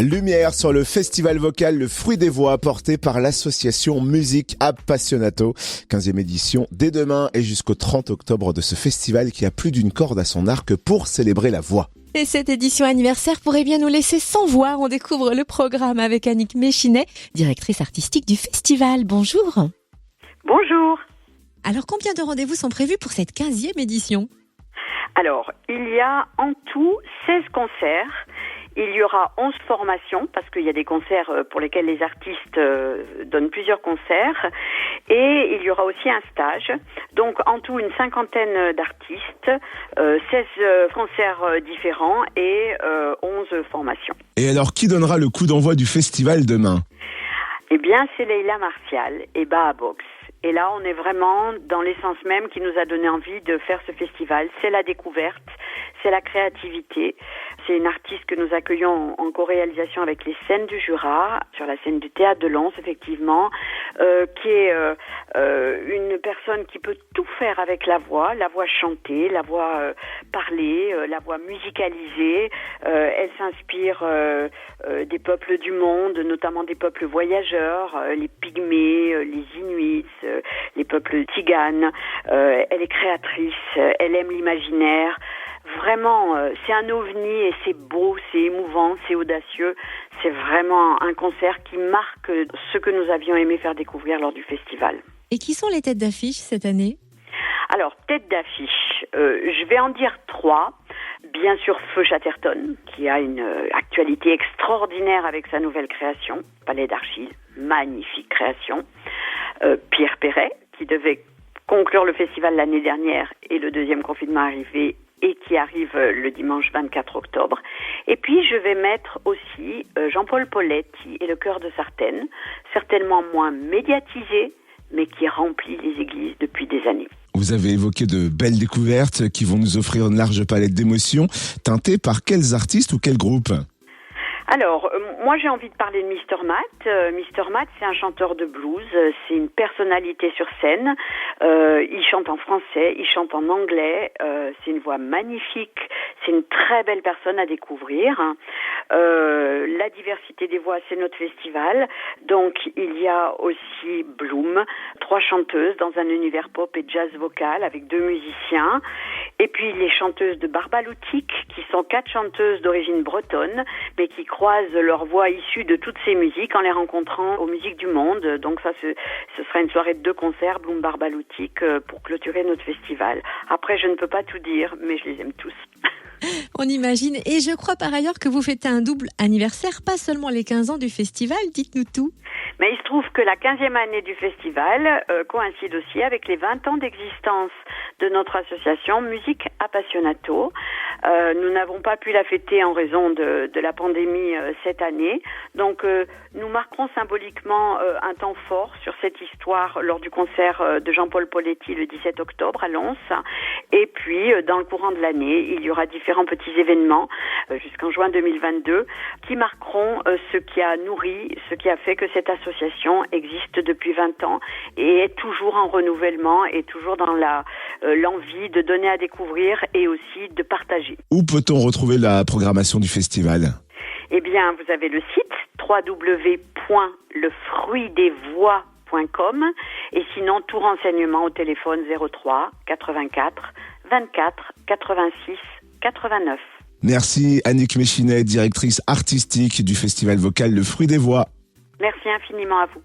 Lumière sur le festival vocal Le Fruit des Voix porté par l'association Musique Appassionato. 15e édition dès demain et jusqu'au 30 octobre de ce festival qui a plus d'une corde à son arc pour célébrer la voix. Et cette édition anniversaire pourrait bien nous laisser sans voix. On découvre le programme avec Annick Méchinet, directrice artistique du festival. Bonjour. Bonjour. Alors combien de rendez-vous sont prévus pour cette 15e édition ? Alors, il y a en tout 16 concerts. Il y aura 11 formations, parce qu'il y a des concerts pour lesquels les artistes donnent plusieurs concerts. Et il y aura aussi un stage. Donc, en tout, une cinquantaine d'artistes, 16 concerts différents et 11 formations. Et alors, qui donnera le coup d'envoi du festival demain ? Eh bien, c'est Leila Martial et Baha Box. Et là, on est vraiment dans l'essence même qui nous a donné envie de faire ce festival. C'est la découverte, c'est la créativité. C'est une artiste que nous accueillons en co-réalisation avec les scènes du Jura, sur la scène du Théâtre de Lens, effectivement, qui est une personne qui peut tout faire avec la voix chantée, la voix parlée, la voix musicalisée. Elle s'inspire des peuples du monde, notamment des peuples voyageurs, les Pygmées, les Inuits, les peuples tziganes. Elle est créatrice, elle aime l'imaginaire. Vraiment, c'est un ovni et c'est beau, c'est émouvant, c'est audacieux. C'est vraiment un concert qui marque ce que nous avions aimé faire découvrir lors du festival. Et qui sont les têtes d'affiche cette année ? Alors, tête d'affiche, je vais en dire 3. Bien sûr, Feu Chatterton, qui a une actualité extraordinaire avec sa nouvelle création, Palais d'Argile, magnifique création. Pierre Perret, qui devait conclure le festival l'année dernière et le deuxième confinement arrivé et qui arrive le dimanche 24 octobre. Et puis, je vais mettre aussi Jean-Paul Poletti et le Chœur de Sartène, certainement moins médiatisé, mais qui remplit les églises depuis des années. Vous avez évoqué de belles découvertes qui vont nous offrir une large palette d'émotions, teintées par quels artistes ou quels groupes ? Alors, moi j'ai envie de parler de Mr. Matt. Mr. Matt, c'est un chanteur de blues, c'est une personnalité sur scène. Il chante en français, il chante en anglais, c'est une voix magnifique, c'est une très belle personne à découvrir. La diversité des voix, c'est notre festival. Donc, il y a aussi Bloom, 3 chanteuses dans un univers pop et jazz vocal avec 2 musiciens. Et puis, les chanteuses de Barbaloutique, qui sont 4 chanteuses d'origine bretonne, mais qui croisent leurs voix issues de toutes ces musiques en les rencontrant aux musiques du monde. Donc ça, ce sera une soirée de 2 concerts, Bloom Barbaloutique, pour clôturer notre festival. Après, je ne peux pas tout dire, mais je les aime tous. On imagine. Et je crois par ailleurs que vous fêtez un double anniversaire, pas seulement les 15 ans du festival, dites-nous tout. Mais il se trouve que la 15e année du festival coïncide aussi avec les 20 ans d'existence de notre association Musique Appassionato. Nous n'avons pas pu la fêter en raison de la pandémie cette année. Donc, nous marquerons symboliquement un temps fort sur cette histoire lors du concert de Jean-Paul Poletti le 17 octobre à Lens. Et puis, dans le courant de l'année, il y aura différents petits événements jusqu'en juin 2022 qui marqueront ce qui a nourri, ce qui a fait que cette association existe depuis 20 ans et est toujours en renouvellement et toujours dans l'envie de donner à découvrir et aussi de partager. Où peut-on retrouver la programmation du festival ? Eh bien, vous avez le site www.lefruitdesvoix.com et sinon tout renseignement au téléphone 03 84 24 86 89. Merci Annick Méchinet, directrice artistique du festival vocal Le Fruit des Voix. Merci infiniment à vous.